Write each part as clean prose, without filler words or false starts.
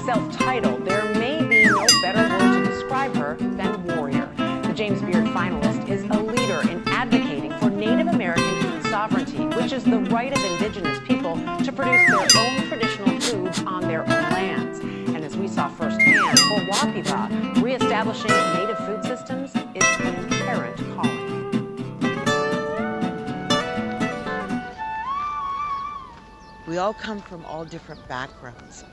Self-titled, there may be no better word to describe her than warrior. The James Beard finalist is a leader in advocating for Native American food sovereignty, which is the right of indigenous people to produce their own traditional foods on their own lands. And as we saw firsthand, for Wapipa, reestablishing native food systems is an inherent calling. We all come from all different backgrounds.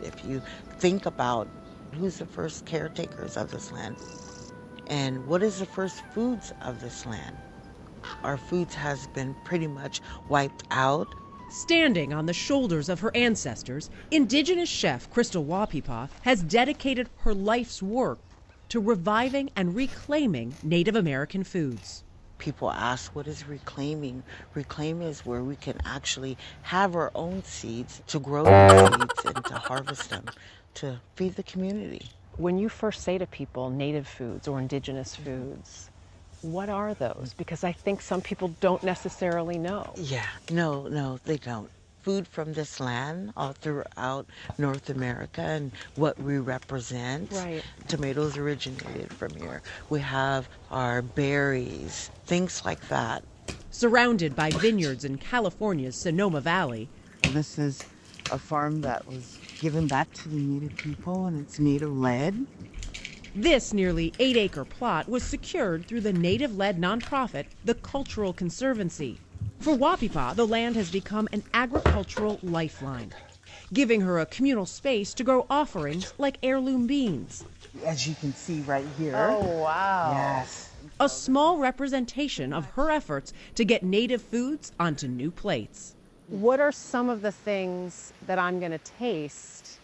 If you think about who's the first caretakers of this land and what is the first foods of this land, our foods has been pretty much wiped out. Standing on the shoulders of her ancestors, Indigenous chef Crystal Wapipa has dedicated her life's work to reviving and reclaiming Native American foods. People ask, what is reclaiming? Reclaiming is where we can actually have our own seeds, to grow the seeds and to harvest them, to feed the community. When you first say to people native foods or indigenous foods, what are those? Because I think some people don't necessarily know. Yeah, no, they don't. Food from this land all throughout North America and what we represent. Right. Tomatoes originated from here. We have our berries, things like that. Surrounded by vineyards in California's Sonoma Valley. This is a farm that was given back to the Native people, and it's native-led. This nearly 8-acre plot was secured through the native-led nonprofit, the Cultural Conservancy. For Wapipa, the land has become an agricultural lifeline, giving her a communal space to grow offerings like heirloom beans. As you can see right here. Oh, wow. Yes. A small representation of her efforts to get native foods onto new plates. What are some of the things that I'm going to taste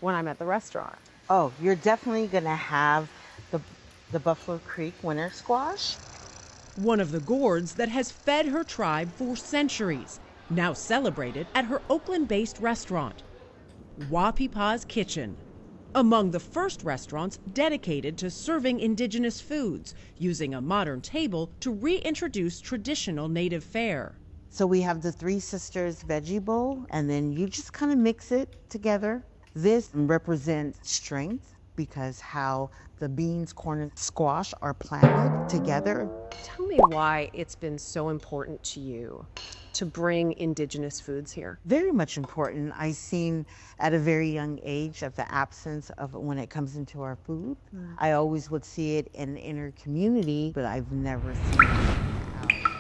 when I'm at the restaurant? Oh, you're definitely going to have the Buffalo Creek winter squash. One of the gourds that has fed her tribe for centuries, now celebrated at her Oakland-based restaurant, Wapipa's Kitchen, among the first restaurants dedicated to serving indigenous foods, using a modern table to reintroduce traditional native fare. So we have the Three Sisters veggie bowl, and then you just kind of mix it together. This represents strength because how the beans, corn, and squash are planted together. Tell me why it's been so important to you to bring indigenous foods here. Very much important. I've seen at a very young age of the absence of when it comes into our food. I always would see it in the inner community, but I've never seen it out.